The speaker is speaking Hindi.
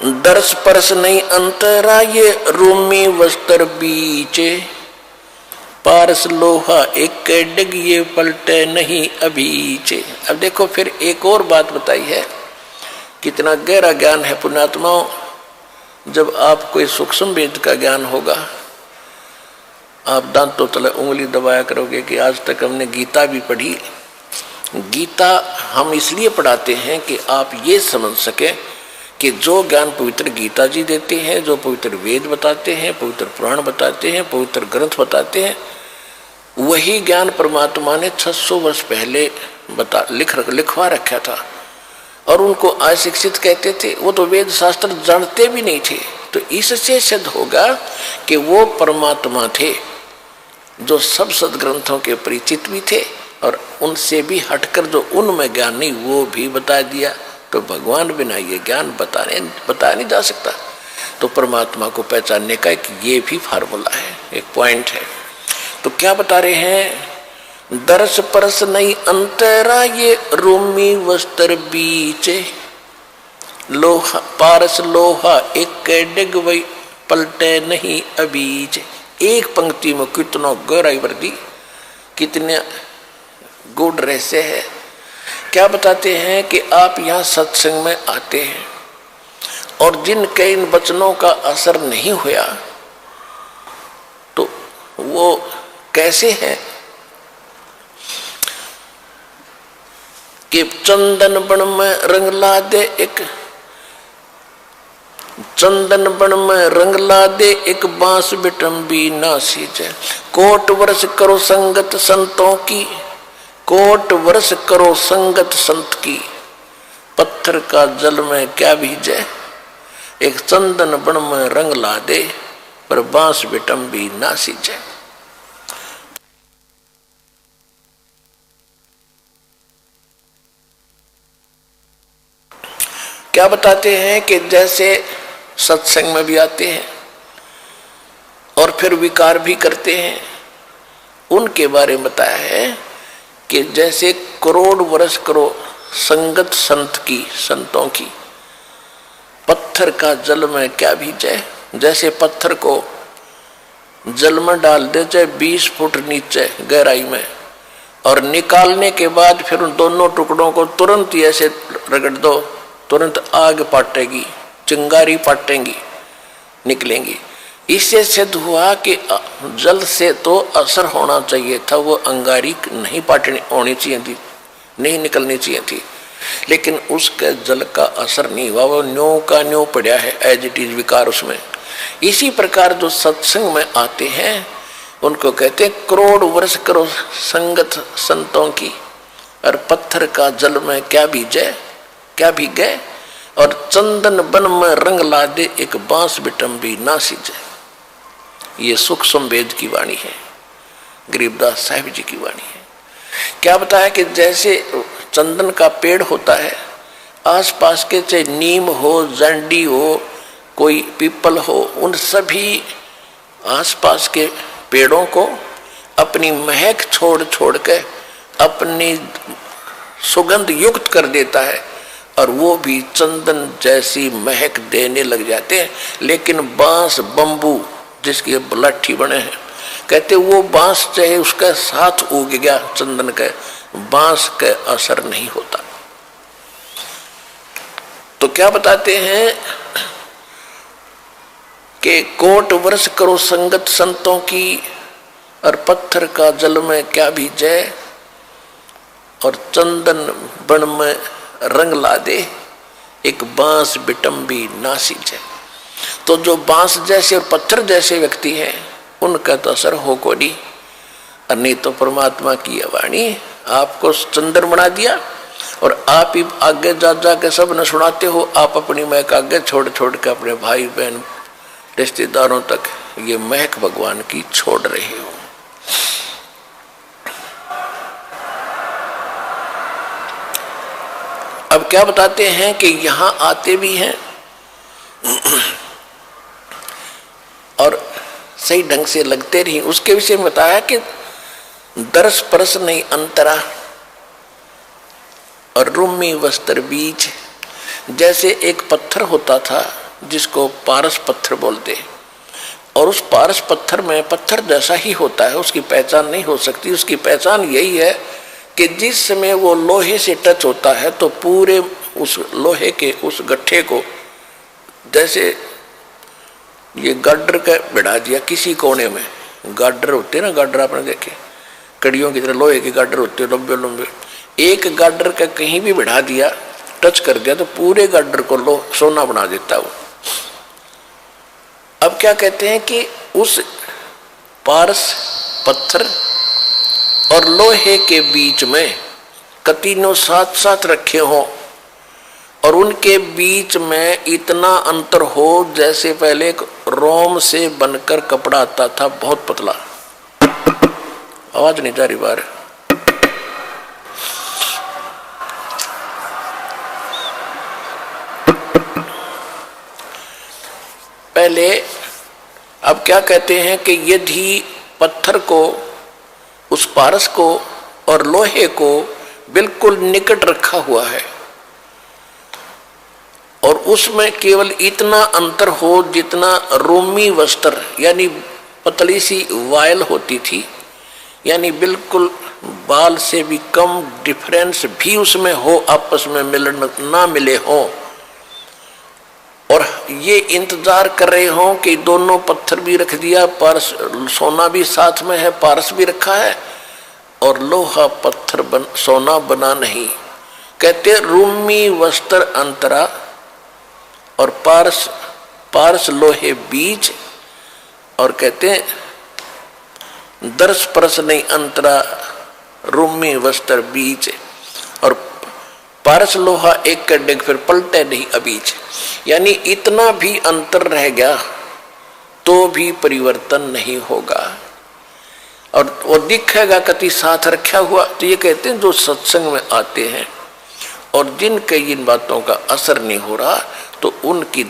दर्श परस नहीं अंतरा ये रूमी वस्त्र बीचे, पारस लोहा एक डिग ये पलटे नहीं अभीचे। अब देखो फिर एक और बात बताई है, कितना गहरा ज्ञान है पुण्यात्माओं। जब आप कोई सूक्ष्म वेद का ज्ञान होगा, आप दांतों तले उंगली दबाया करोगे कि आज तक हमने गीता भी पढ़ी। गीता हम इसलिए पढ़ाते हैं कि आप ये समझ सके कि जो ज्ञान पवित्र गीता जी देते हैं, जो पवित्र वेद बताते हैं, पवित्र पुराण बताते हैं, पवित्र ग्रंथ बताते हैं, वही ज्ञान परमात्मा ने 600 वर्ष पहले लिखवा रखा था। और उनको अशिक्षित कहते थे, वो तो वेद शास्त्र जानते भी नहीं थे। तो इससे सिद्ध होगा कि वो परमात्मा थे जो सब सदग्रंथों के परिचित भी थे, और उनसे भी हटकर जो उनमें ज्ञान नहीं वो भी बता दिया। तो भगवान बिना ये ज्ञान बताया नहीं जा सकता। तो परमात्मा को पहचानने का एक ये भी फार्मूला है, एक पॉइंट है। तो क्या बता रहे हैं, दर्श परस नहीं अंतरा ये रूमी वस्त्र बीचे, लोहा पारस लोहा एक डिग वही पलटे नहीं अबीच। एक पंक्ति में कितना गहराई वर्दी, कितने गूढ़ रहस्य है। क्या बताते हैं कि आप यहाँ सत्संग में आते हैं और जिनके इन वचनों का असर नहीं हुआ तो वो कैसे हैं कि चंदन बन में रंग ला दे एक, चंदन बन में रंग ला दे एक बांस बिटम्बी ना सींचे। कोट वर्ष करो संगत संतों की, कोट वर्ष करो संगत संत की, पत्थर का जल में क्या भीजे। एक चंदन बन में रंग ला दे पर बांस बिटम्बी ना सींचे। क्या बताते हैं कि जैसे सत्संग में भी आते हैं और फिर विकार भी करते हैं, उनके बारे में बताया है कि जैसे करोड़ वर्ष करो संगत संत की, संतों की, पत्थर का जल में क्या भीजे। जैसे पत्थर को जल में डाल दे चाहे 20 फुट नीचे गहराई में, और निकालने के बाद फिर उन दोनों टुकड़ों को तुरंत ही ऐसे रगड़ दो, तुरंत आग पाटेगी, चिंगारी पाटेंगी, निकलेंगी। इससे सिद्ध हुआ कि जल से तो असर होना चाहिए था, वो अंगारी नहीं पाटनी होनी चाहिए थी, नहीं निकलनी चाहिए थी, लेकिन उसके जल का असर नहीं हुआ, वो न्यों का न्यों पड़ा है, एज इट इज विकार उसमें। इसी प्रकार जो सत्संग में आते हैं उनको कहते हैं करोड़ वर्ष करो संगत संतों की, और पत्थर का जल में क्या भीजे, क्या भीगे, और चंदन बन में रंग ला दे एक बांस बिटम्बी ना सींचे। ये सूक्ष्म वेद की वाणी है, गरीबदास साहिब जी की वाणी है। क्या बताया कि जैसे चंदन का पेड़ होता है, आसपास के चाहे नीम हो, जंडी हो, कोई पीपल हो, उन सभी आसपास के पेड़ों को अपनी महक छोड़ छोड़ के अपनी सुगंध युक्त कर देता है, और वो भी चंदन जैसी महक देने लग जाते हैं। लेकिन बांस बंबू जिसकी लाठी बने हैं, कहते वो बांस चाहे उसके साथ उग गया चंदन के, बांस के असर नहीं होता। तो क्या बताते हैं कि कोट वर्ष करो संगत संतों की, और पत्थर का जल में क्या भीजे, और चंदन बन में रंग ला दे एक बांस बिटम्बी ना सींचे। तो जो बांस जैसे और पत्थर जैसे व्यक्ति हैं उनका तो असर हो को नहीं, और नहीं तो परमात्मा की वाणी आपको चंदन बना दिया, और आप ही आगे जा जा के सब न सुनाते हो। आप अपनी महक आगे छोड़ छोड़ के अपने भाई बहन रिश्तेदारों तक ये महक भगवान की छोड़ रहे हो। अब क्या बताते हैं कि यहां आते भी हैं और सही ढंग से लगते रही। उसके विषय में बताया कि दर्श परस नहीं अंतरा और रूमी वस्त्र बीच। जैसे एक पत्थर होता था जिसको पारस पत्थर बोलते हैं। और उस पारस पत्थर में पत्थर जैसा ही होता है, उसकी पहचान नहीं हो सकती। उसकी पहचान यही है कि जिस समय वो लोहे से टच होता है तो पूरे उस लोहे के उस गट्ठे को, जैसे ये गाडर का बिठा दिया किसी कोने में, गाडर होते हैं ना, गाडर आपने देखे कड़ियों की तरह लोहे के गाडर होते हैं लंबे लंबे, एक गाडर का कहीं भी बिठा दिया, टच कर दिया तो पूरे गाडर को सोना बना देता वो। अब क्या कहते हैं कि उस पारस पत्थर और लोहे के बीच में तीनों साथ साथ रखे हों और उनके बीच में इतना अंतर हो जैसे पहले एक रोम से बनकर कपड़ा आता था, बहुत पतला। आवाज नहीं जा रही बाहर। पहले अब क्या कहते हैं कि यदि पत्थर को, उस पारस को और लोहे को बिल्कुल निकट रखा हुआ है और उसमें केवल इतना अंतर हो जितना रोमी वस्त्र यानी पतली सी वायल होती थी, यानी बिल्कुल बाल से भी कम डिफरेंस भी उसमें हो, आपस में मिलन ना मिले हो, और ये इंतजार कर रहे हो कि दोनों पत्थर भी रख दिया, पारस सोना भी साथ में है, पारस भी रखा है और लोहा पत्थर सोना बना नहीं। कहते रूमी वस्त्र अंतरा और पारस लोहे बीज, और कहते दर्श परस नहीं अंतरा रूमी वस्त्र बीज, और पारस लोहा एक कर डेग फिर पलटे नहीं अबीज। यानी इतना भी अंतर रह गया तो भी परिवर्तन नहीं होगा और वो दिखेगा कति साथ रखा हुआ। तो ये कहते हैं जो सत्संग में आते हैं और जिनके इन बातों का असर नहीं हो रहा तो उनकी